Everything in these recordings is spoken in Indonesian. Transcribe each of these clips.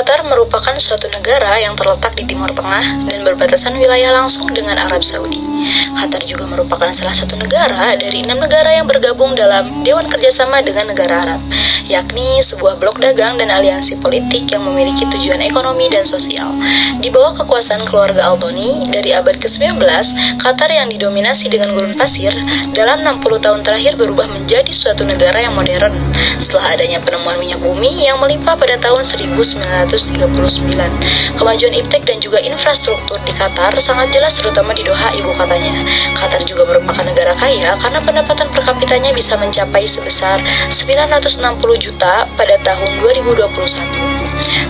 Qatar merupakan suatu negara yang terletak di Timur Tengah dan berbatasan wilayah langsung dengan Arab Saudi. Qatar juga merupakan salah satu negara dari 6 negara yang bergabung dalam Dewan Kerjasama dengan Negara Arab, yakni sebuah blok dagang dan aliansi politik yang memiliki tujuan ekonomi dan sosial. Di bawah kekuasaan keluarga Al Thani dari abad ke-19, Qatar yang didominasi dengan gurun pasir dalam 60 tahun terakhir berubah menjadi suatu negara yang modern setelah adanya penemuan minyak bumi yang melimpah pada tahun 1939. Kemajuan iptek dan juga infrastruktur di Qatar sangat jelas, terutama di Doha, ibu katanya. Qatar juga merupakan negara kaya karena pendapatan per kapitanya bisa mencapai sebesar 960 juta pada tahun 2021.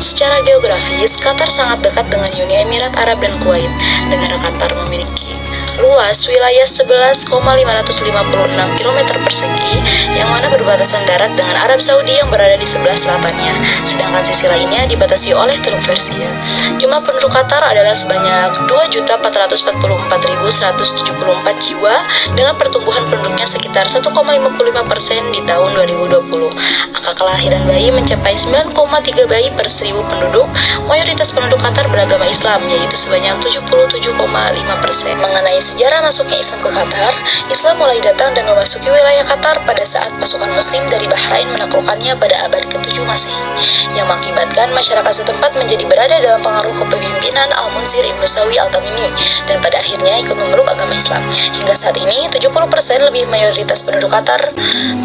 Secara geografis, Qatar sangat dekat dengan Uni Emirat Arab dan Kuwait. Negara Qatar memiliki luas wilayah 11,556 km persegi yang mana berbatasan darat dengan Arab Saudi yang berada di sebelah selatannya, sedangkan sisi lainnya dibatasi oleh Teluk Persia. Jumlah penduduk Qatar adalah sebanyak 2.444.174 jiwa dengan pertumbuhan penduduknya sekitar 1,55% di tahun 2020. Angka kelahiran bayi mencapai 9,3 bayi per 1.000 penduduk. Mayoritas penduduk Qatar beragama Islam, yaitu sebanyak 77,5%. Mengenai sejarah masuknya Islam ke Qatar, Islam mulai datang dan memasuki wilayah Qatar pada saat pasukan Muslim dari Bahrain menaklukkannya pada abad ke-7 Masehi, yang mengakibatkan masyarakat setempat menjadi berada dalam pengaruh kepemimpinan Al-Munzir Ibnu Sawi Al-Tamimi dan pada akhirnya ikut memeluk agama Islam. Hingga saat ini, 70% lebih mayoritas penduduk Qatar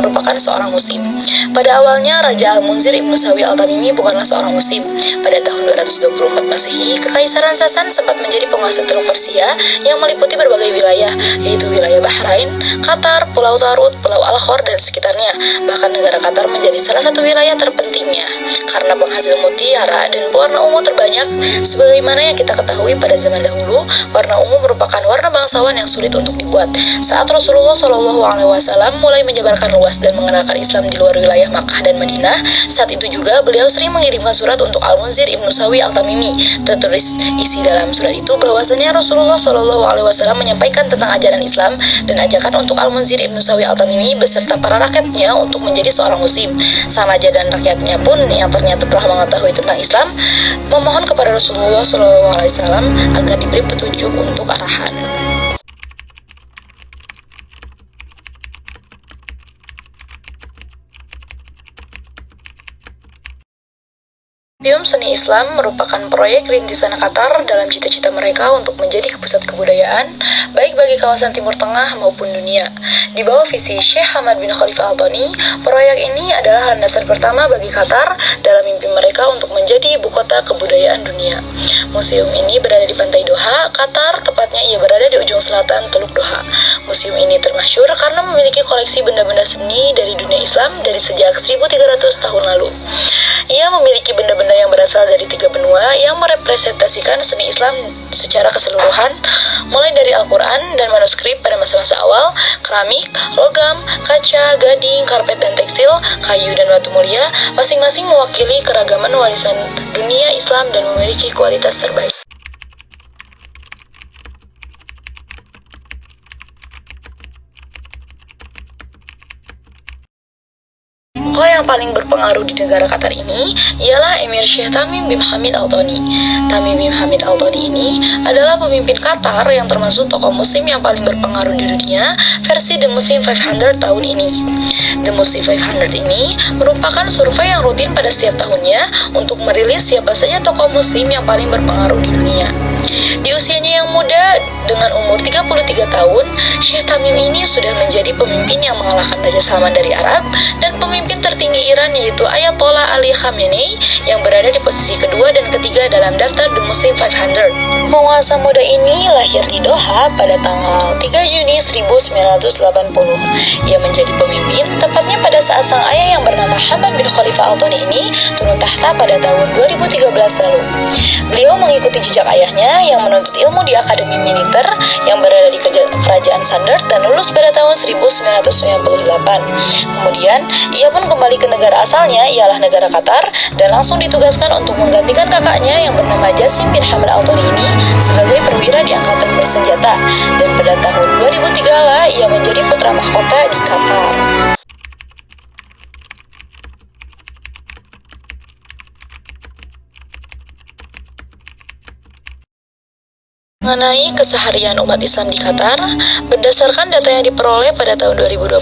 merupakan seorang Muslim. Pada awalnya, Raja Al-Munzir Ibnu Sawi Al-Tamimi bukanlah seorang Muslim. Pada tahun 224 Masehi, Kekaisaran Sasan sempat menjadi penguasa Teluk Persia yang meliputi berbagai wilayah, yaitu wilayah Bahrain, Qatar, Pulau Tarut, Pulau Al-Khor, dan sekitarnya. Bahkan negara Qatar menjadi salah satu wilayah terpentingnya karena penghasil mutiara dan pewarna ungu terbanyak. Sebagaimana yang kita ketahui pada zaman dahulu, warna ungu merupakan warna bangsawan yang sulit untuk dibuat. Saat Rasulullah SAW mulai menyebarkan luas dan mengenalkan Islam di luar wilayah Makkah dan Madinah, saat itu juga beliau sering mengirimkan surat untuk Al-Munzir Ibnu Sawi Al-Tamimi. Tertulis isi dalam surat itu bahwasanya Rasulullah SAW menyampaikan tentang ajaran Islam dan ajakan untuk Al-Munzir Ibnu Sawi Al-Tamimi beserta para rakyatnya untuk menjadi seorang muslim. Sang raja dan rakyatnya pun yang ternyata telah mengetahui tentang Islam memohon kepada Rasulullah SAW agar diberi petunjuk untuk arahan. Museum Seni Islam merupakan proyek rintisan Qatar dalam cita-cita mereka untuk menjadi pusat kebudayaan, baik bagi kawasan Timur Tengah maupun dunia. Di bawah visi Syekh Hamad bin Khalifa Al Thani, proyek ini adalah landasan pertama bagi Qatar dalam mimpi mereka untuk menjadi ibu kota kebudayaan dunia. Museum ini berada di pantai Doha, Qatar, tepatnya ia berada di ujung selatan Teluk Doha. Museum ini termasyhur karena memiliki koleksi benda-benda seni dari dunia Islam dari sejak 1300 tahun lalu. Ia memiliki benda-benda yang berasal dari 3 benua yang merepresentasikan seni Islam secara keseluruhan, mulai dari Al-Quran dan manuskrip pada masa-masa awal, keramik, logam, kaca, gading, karpet dan tekstil, kayu dan batu mulia, masing-masing mewakili keragaman warisan dunia Islam dan memiliki kualitas terbaik. Tokoh yang paling berpengaruh di negara Qatar ini ialah Emir Syekh Tamim bin Hamid Al Thani. Tamim bin Hamid Al Thani ini adalah pemimpin Qatar yang termasuk tokoh muslim yang paling berpengaruh di dunia versi The Muslim 500 tahun ini. The Muslim 500 ini merupakan survei yang rutin pada setiap tahunnya untuk merilis siapa saja tokoh muslim yang paling berpengaruh di dunia. Di usianya yang muda, dengan umur 33 tahun, Syekh Tamim ini sudah menjadi pemimpin yang mengalahkan Raja Salman dari Arab dan pemimpin tertinggi Iran yaitu Ayatollah Ali Khamenei yang berada di posisi kedua dan ketiga dalam daftar The Muslim 500. Penguasa muda ini lahir di Doha pada tanggal 3 Juni 1980. Ia menjadi pemimpin tepatnya pada saat sang ayah yang bernama Hamad bin Khalifa Al Thani ini turun tahta pada tahun 2013 lalu. Beliau mengikuti jejak ayahnya yang menuntut ilmu di Akademi Militer yang berada di Kerajaan Sandar dan lulus pada tahun 1998. Kemudian, ia pun kembali ke negara asalnya, ialah negara Qatar, dan langsung ditugaskan untuk menggantikan kakaknya yang bernama Jasim bin Hamad Al Thani ini sebagai perwira di Angkatan Bersenjata. Dan pada tahun 2003 lah ia menjadi putra mahkota di Qatar. Mengenai keseharian umat Islam di Qatar, berdasarkan data yang diperoleh pada tahun 2020,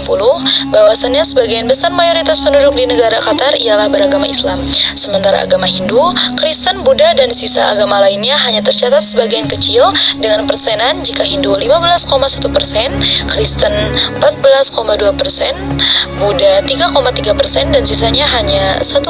bahwasannya sebagian besar mayoritas penduduk di negara Qatar ialah beragama Islam. Sementara agama Hindu, Kristen, Buddha, dan sisa agama lainnya hanya tercatat sebagian kecil dengan persenan jika Hindu 15,1%, Kristen 14,2%, Buddha 3,3%, dan sisanya hanya 1,9%.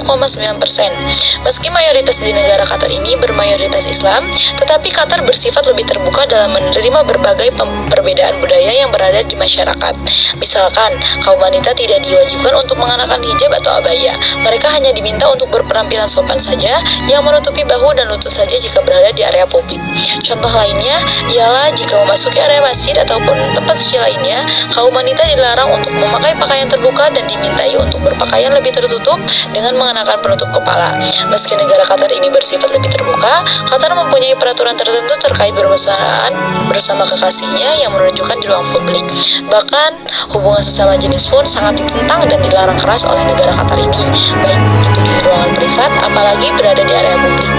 Meski mayoritas di negara Qatar ini bermayoritas Islam, tetapi Qatar bersifat lebih terbuka dalam menerima berbagai perbedaan budaya yang berada di masyarakat. Misalkan, kaum wanita tidak diwajibkan untuk mengenakan hijab atau abaya. Mereka hanya diminta untuk berpenampilan sopan saja, yang menutupi bahu dan lutut saja jika berada di area publik. Contoh lainnya ialah jika memasuki area masjid ataupun tempat suci lainnya, kaum wanita dilarang untuk memakai pakaian terbuka dan dimintai untuk berpakaian lebih tertutup dengan mengenakan penutup kepala. Meski negara Qatar ini bersifat lebih terbuka, Qatar mempunyai peraturan tertentu terkait bermesraan bersama kekasihnya yang menunjukkan di ruang publik. Bahkan, hubungan sesama jenis pun sangat ditentang dan dilarang keras oleh negara Qatar ini, baik itu di ruangan privat, apalagi berada di area publik.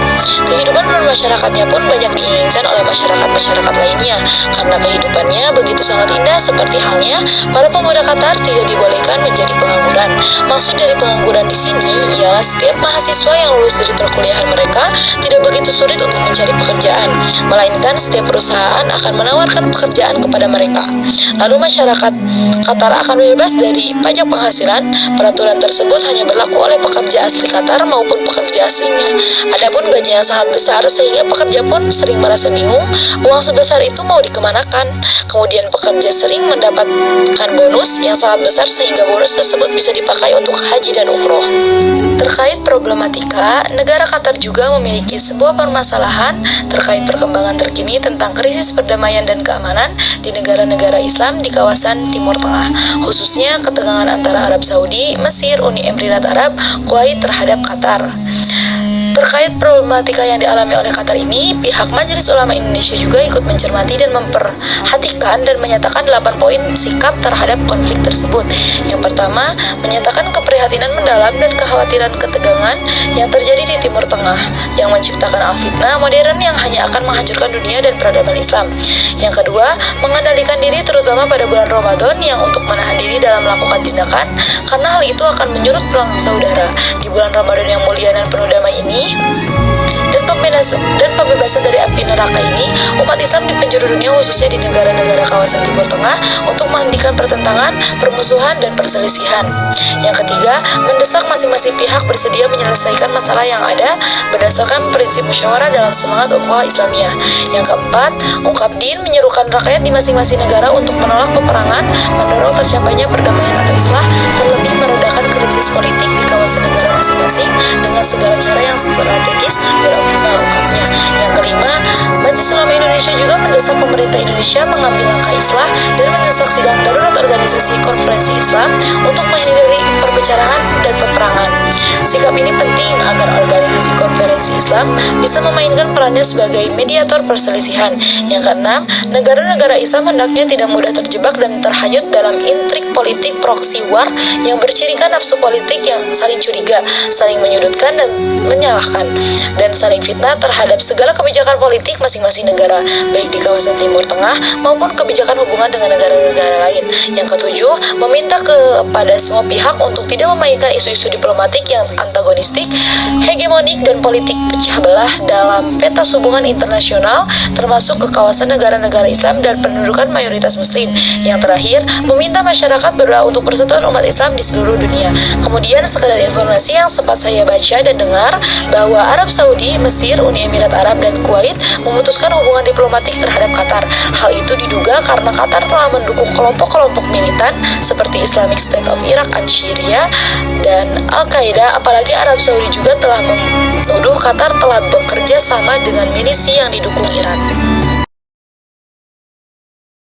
Kehidupan bermasyarakatnya pun banyak diinginkan oleh masyarakat-masyarakat lainnya, karena kehidupannya begitu sangat indah. Seperti halnya, para pemuda Qatar tidak dibolehkan menjadi pengangguran. Maksud dari pengangguran di sini ialah setiap mahasiswa yang lulus dari perkuliahan mereka tidak begitu sulit untuk mencari pekerjaan, melainkan setiap perusahaan akan menawarkan pekerjaan kepada mereka. Lalu masyarakat Qatar akan bebas dari pajak penghasilan. Peraturan tersebut hanya berlaku oleh pekerja asli Qatar maupun pekerja asingnya. Adapun gaji yang sangat besar sehingga pekerja pun sering merasa bingung uang sebesar itu mau dikemanakan. Kemudian pekerja sering mendapatkan bonus yang sangat besar sehingga bonus tersebut bisa dipakai untuk haji dan umroh. Terkait problematika, negara Qatar juga memiliki sebuah permasalahan terkait perkembangan terkini tentang krisis perdamaian dan keamanan di negara-negara Islam di kawasan Timur Tengah, khususnya ketegangan antara Arab Saudi, Mesir, Uni Emirat Arab, Kuwait terhadap Qatar. Terkait problematika yang dialami oleh Qatar ini, pihak Majelis Ulama Indonesia juga ikut mencermati dan memperhatikan dan menyatakan 8 poin sikap terhadap konflik tersebut. Yang pertama, menyatakan keprihatinan mendalam dan kekhawatiran ketegangan yang terjadi di Timur Tengah, yang menciptakan al-fitnah modern yang hanya akan menghancurkan dunia dan peradaban Islam. Yang kedua, mengendalikan diri terutama pada bulan Ramadan yang untuk menahan diri dalam melakukan tindakan, karena hal itu akan menyurut perang saudara. Di bulan Ramadan yang mulia dan penuh damai ini, dan pembebasan dari api neraka ini, umat Islam di penjuru dunia khususnya di negara-negara kawasan Timur Tengah untuk menghentikan pertentangan, permusuhan, dan perselisihan. Yang ketiga, mendesak masing-masing pihak bersedia menyelesaikan masalah yang ada berdasarkan prinsip musyawarah dalam semangat ukhuwah Islamiyah. Yang keempat, ungkap din menyerukan rakyat di masing-masing negara untuk menolak peperangan, mendorong tercapainya perdamaian atau islah, terlebih meredakan krisis politik di kawasan negara masing-masing dengan segala cara yang strategis dan optimal, ungkapnya. Yang kelima, Majelis Ulama Indonesia juga mendesak pemerintah Indonesia mengambil langkah islah dan mendesak sidang darurat organisasi konferensi Islam untuk menghindari perpecahan dan peperangan. Sikap ini penting agar organisasi konferensi Islam bisa memainkan perannya sebagai mediator perselisihan. Yang keenam, negara-negara Islam hendaknya tidak mudah terjebak dan terhanyut dalam intrik politik proxy war yang bercirikan nafsu politik yang saling curiga, saling menyudutkan dan menyalahkan, dan saling fitnah terhadap segala kebijakan politik masing-masing negara, baik di kawasan Timur Tengah maupun kebijakan hubungan dengan negara-negara lain. Yang ketujuh, meminta kepada semua pihak untuk tidak memainkan isu-isu diplomatik yang antagonistik, hegemonik, dan politik pecah belah dalam pentas hubungan internasional, termasuk ke kawasan negara-negara Islam dan pendudukan mayoritas Muslim. Yang terakhir, meminta masyarakat berdoa untuk persatuan umat Islam di seluruh dunia. Kemudian, sekedar informasi yang sempat saya baca dan dengar bahwa Arab Saudi, Mesir, Uni Emirat Arab, dan Kuwait memutuskan hubungan diplomatik terhadap Qatar. Hal itu diduga karena Qatar telah mendukung kelompok-kelompok militan seperti Islamic State of Iraq and Syria dan Al-Qaeda. Apalagi Arab Saudi juga telah menuduh Qatar telah bekerja sama dengan milisi yang didukung Iran.